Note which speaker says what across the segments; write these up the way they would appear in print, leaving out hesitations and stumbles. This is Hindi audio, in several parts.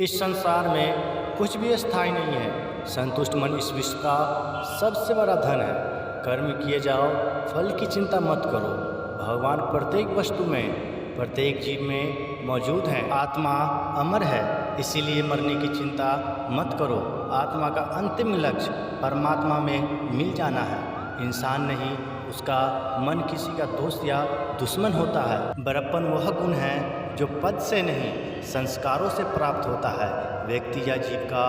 Speaker 1: इस संसार में कुछ भी स्थायी नहीं है। संतुष्ट मन इस विश्व का सबसे बड़ा धन है। कर्म किए जाओ, फल की चिंता मत करो। भगवान प्रत्येक वस्तु में, प्रत्येक जीव में मौजूद हैं। आत्मा अमर है, इसीलिए मरने की चिंता मत करो। आत्मा का अंतिम लक्ष्य परमात्मा में मिल जाना है। इंसान नहीं, उसका मन किसी का दोस्त या दुश्मन होता है। बड़प्पन वह गुण है जो पद से नहीं, संस्कारों से प्राप्त होता है। व्यक्ति या जीव का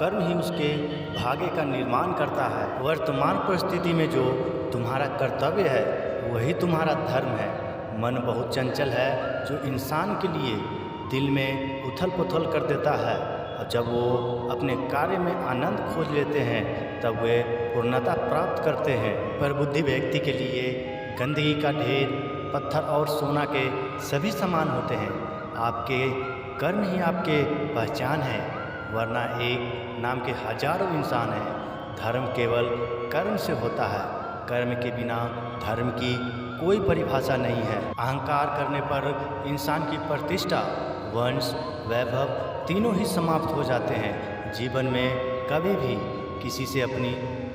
Speaker 1: कर्म ही उसके भाग्य का निर्माण करता है। वर्तमान परिस्थिति में जो तुम्हारा कर्तव्य है वही तुम्हारा धर्म है। मन बहुत चंचल है जो इंसान के लिए दिल में उथल पुथल कर देता है, और जब वो अपने कार्य में आनंद खोज लेते हैं तब वे पूर्णता प्राप्त करते हैं। पर बुद्धि व्यक्ति के लिए गंदगी का ढेर, पत्थर और सोना के सभी समान होते हैं। आपके कर्म ही आपके पहचान है, वरना एक नाम के हजारों इंसान हैं। धर्म केवल कर्म से होता है। कर्म के बिना धर्म की कोई परिभाषा नहीं है। अहंकार करने पर इंसान की प्रतिष्ठा, वंश, वैभव तीनों ही समाप्त हो जाते हैं। जीवन में कभी भी किसी से अपनी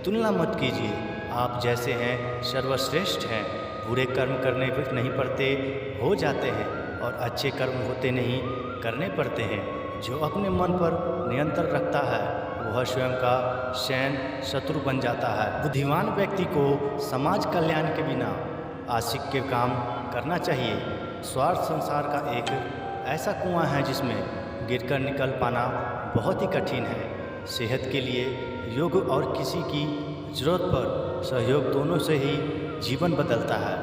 Speaker 1: तुलना मत कीजिए। आप जैसे हैं सर्वश्रेष्ठ हैं। बुरे कर्म करने पर नहीं पड़ते, हो जाते हैं, और अच्छे कर्म होते नहीं, करने पड़ते हैं। जो अपने मन पर नियंत्रण रखता है वह स्वयं का शैन शत्रु बन जाता है। बुद्धिमान व्यक्ति को समाज कल्याण के बिना आशिक के काम करना चाहिए। स्वार्थ संसार का एक ऐसा कुआं है जिसमें गिरकर निकल पाना बहुत ही कठिन है। सेहत के लिए योग और किसी की जरूरत पर सहयोग दोनों से ही जीवन बदलता है।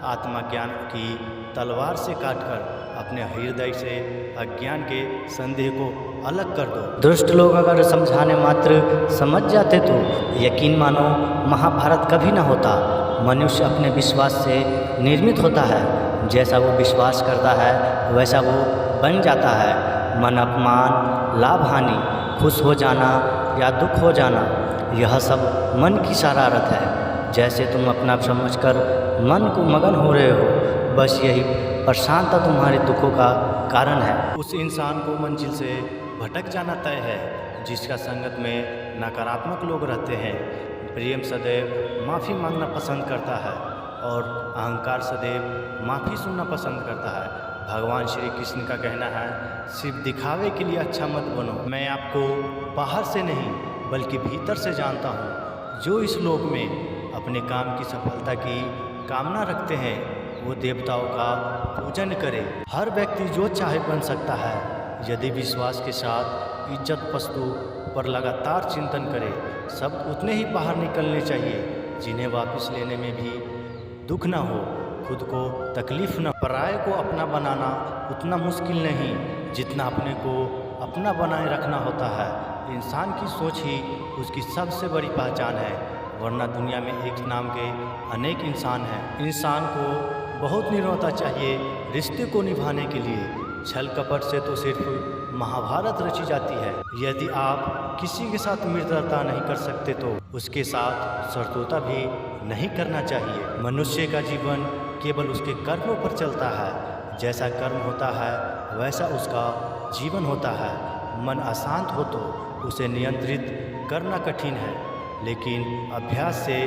Speaker 1: आत्मा ज्ञान की तलवार से काटकर अपने हृदय से अज्ञान के संदेह को अलग कर दो। दुष्ट लोग अगर समझाने मात्र समझ जाते तो यकीन मानो महाभारत कभी न होता। मनुष्य अपने विश्वास से निर्मित होता है। जैसा वो विश्वास करता है वैसा वो बन जाता है। मन, अपमान, लाभ, हानि, खुश हो जाना या दुख हो जाना, यह सब मन की शरारत है। जैसे तुम अपना समझकर मन को मगन हो रहे हो, बस यही प्रशांतता तुम्हारे दुखों का कारण है। उस इंसान को मंजिल से भटक जाना तय है जिसका संगत में नकारात्मक लोग रहते हैं। प्रेम सदैव माफ़ी मांगना पसंद करता है और अहंकार सदैव माफ़ी सुनना पसंद करता है। भगवान श्री कृष्ण का कहना है, सिर्फ दिखावे के लिए अच्छा मत बनो। मैं आपको बाहर से नहीं बल्कि भीतर से जानता हूँ। जो इस लोक में अपने काम की सफलता की कामना रखते हैं वो देवताओं का पूजन करे। हर व्यक्ति जो चाहे बन सकता है यदि विश्वास के साथ इज्जत वस्तु पर लगातार चिंतन करे। शब्द उतने ही बाहर निकलने चाहिए जिन्हें वापस लेने में भी दुख न हो, खुद को तकलीफ न। पराये को अपना बनाना उतना मुश्किल नहीं जितना अपने को अपना बनाए रखना होता है। इंसान की सोच ही उसकी सबसे बड़ी पहचान है, वरना दुनिया में एक नाम के अनेक इंसान हैं। इंसान को बहुत निर्ममता चाहिए रिश्ते को निभाने के लिए। छल कपट से तो सिर्फ महाभारत रची जाती है। यदि आप किसी के साथ मित्रता नहीं कर सकते तो उसके साथ शत्रुता भी नहीं करना चाहिए। मनुष्य का जीवन केवल उसके कर्मों पर चलता है। जैसा कर्म होता है वैसा उसका जीवन होता है। मन अशांत हो तो उसे नियंत्रित करना कठिन है, लेकिन अभ्यास से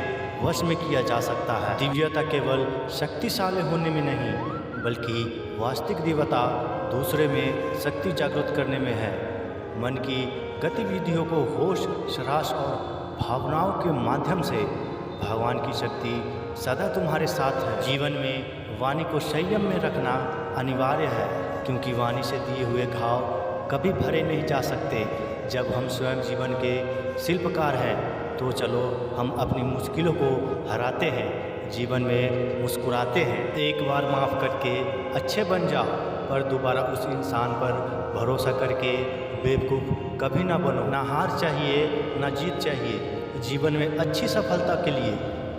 Speaker 1: वश में किया जा सकता है। दिव्यता केवल शक्तिशाली होने में नहीं बल्कि वास्तविक दिव्यता दूसरे में शक्ति जागृत करने में है। मन की गतिविधियों को होश, साहस और भावनाओं के माध्यम से भगवान की शक्ति सदा तुम्हारे साथ है। जीवन में वाणी को संयम में रखना अनिवार्य है, क्योंकि वाणी से दिए हुए घाव कभी भरे नहीं जा सकते। जब हम स्वयं जीवन के शिल्पकार हैं तो चलो हम अपनी मुश्किलों को हराते हैं, जीवन में मुस्कुराते हैं। एक बार माफ़ करके अच्छे बन जाओ, पर दोबारा उस इंसान पर भरोसा करके बेवकूफ़ कभी ना बनो। ना हार चाहिए ना जीत चाहिए। जीवन में अच्छी सफलता के लिए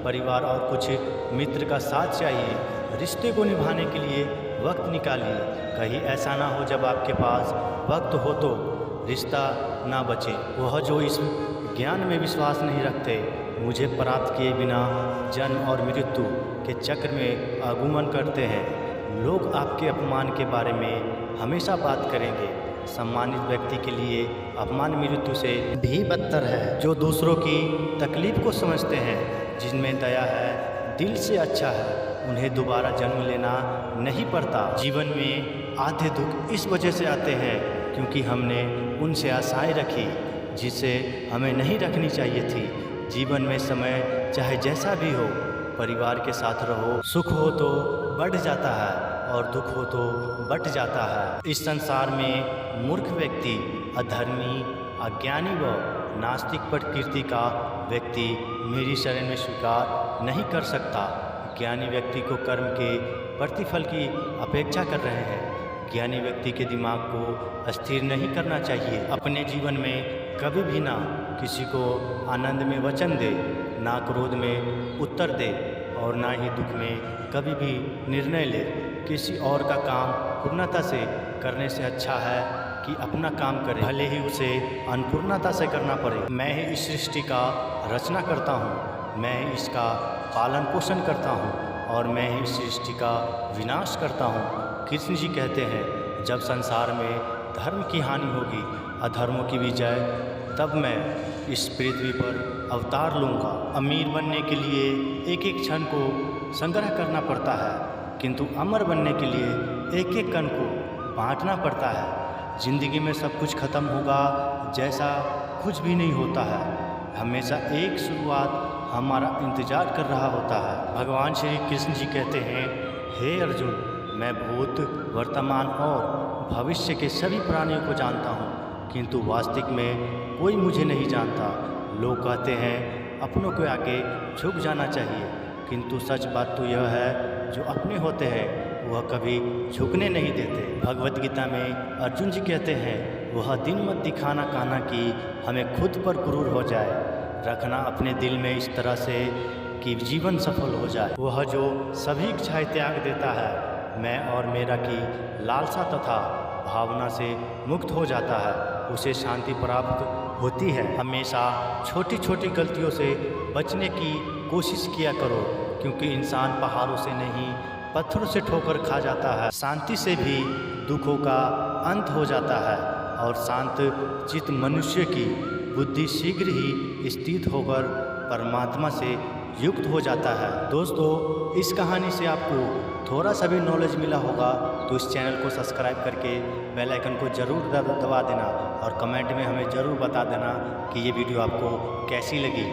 Speaker 1: परिवार और कुछ मित्र का साथ चाहिए। रिश्ते को निभाने के लिए वक्त निकालिए। कहीं ऐसा ना हो जब आपके पास वक्त हो तो रिश्ता ना बचे। वह जो इस ज्ञान में विश्वास नहीं रखते, मुझे प्राप्त किए बिना जन्म और मृत्यु के चक्र में आगमन करते हैं। लोग आपके अपमान के बारे में हमेशा बात करेंगे, सम्मानित व्यक्ति के लिए अपमान मृत्यु से भी बदतर है। जो दूसरों की तकलीफ को समझते हैं, जिनमें दया है, दिल से अच्छा है, उन्हें दोबारा जन्म लेना नहीं पड़ता। जीवन में आधे दुख इस वजह से आते हैं क्योंकि हमने उनसे आशाएं रखी जिसे हमें नहीं रखनी चाहिए थी। जीवन में समय चाहे जैसा भी हो, परिवार के साथ रहो। सुख हो तो बढ़ जाता है और दुख हो तो बट जाता है। इस संसार में मूर्ख व्यक्ति, अधर्मी, अज्ञानी व नास्तिक प्रकृति का व्यक्ति मेरी शरण में स्वीकार नहीं कर सकता। ज्ञानी व्यक्ति को कर्म के प्रतिफल की अपेक्षा कर रहे हैं। ज्ञानी व्यक्ति के दिमाग को स्थिर नहीं करना चाहिए। अपने जीवन में कभी भी ना किसी को आनंद में वचन दे, ना क्रोध में उत्तर दे और ना ही दुख में कभी भी निर्णय ले। किसी और का काम पूर्णता से करने से अच्छा है कि अपना काम करे, भले ही उसे अनपूर्णता से करना पड़े। मैं ही इस सृष्टि का रचना करता हूँ, मैं ही इसका पालन पोषण करता हूँ और मैं ही इस सृष्टि का विनाश करता हूँ। कृष्ण जी कहते हैं, जब संसार में धर्म की हानि होगी, अधर्मों की विजय, तब मैं इस पृथ्वी पर अवतार लूँगा। अमीर बनने के लिए एक एक क्षण को संग्रह करना पड़ता है, किंतु अमर बनने के लिए एक एक कण को बांटना पड़ता है। जिंदगी में सब कुछ खत्म होगा जैसा कुछ भी नहीं होता है। हमेशा एक शुरुआत हमारा इंतजार कर रहा होता है। भगवान श्री कृष्ण जी कहते हैं, हे अर्जुन, मैं भूत, वर्तमान और भविष्य के सभी प्राणियों को जानता हूँ, किंतु वास्तविक में कोई मुझे नहीं जानता। लोग कहते हैं अपनों के आगे झुक जाना चाहिए, किंतु सच बात तो यह है, जो अपने होते हैं वह कभी झुकने नहीं देते। भगवत गीता में अर्जुन जी कहते हैं, वह दिन मत दिखाना कहना कि हमें खुद पर गुरूर हो जाए। रखना अपने दिल में इस तरह से कि जीवन सफल हो जाए। वह जो सभी इच्छाएं त्याग देता है, मैं और मेरा की लालसा तथा भावना से मुक्त हो जाता है, उसे शांति प्राप्त होती है। हमेशा छोटी छोटी गलतियों से बचने की कोशिश किया करो, क्योंकि इंसान पहाड़ों से नहीं पत्थरों से ठोकर खा जाता है। शांति से भी दुखों का अंत हो जाता है और शांत चित्त मनुष्य की बुद्धि शीघ्र ही स्थित होकर परमात्मा से युक्त हो जाता है। दोस्तों, इस कहानी से आपको थोड़ा सा भी नॉलेज मिला होगा तो इस चैनल को सब्सक्राइब करके बेल आइकन को ज़रूर दबा देना और कमेंट में हमें ज़रूर बता देना कि ये वीडियो आपको कैसी लगी।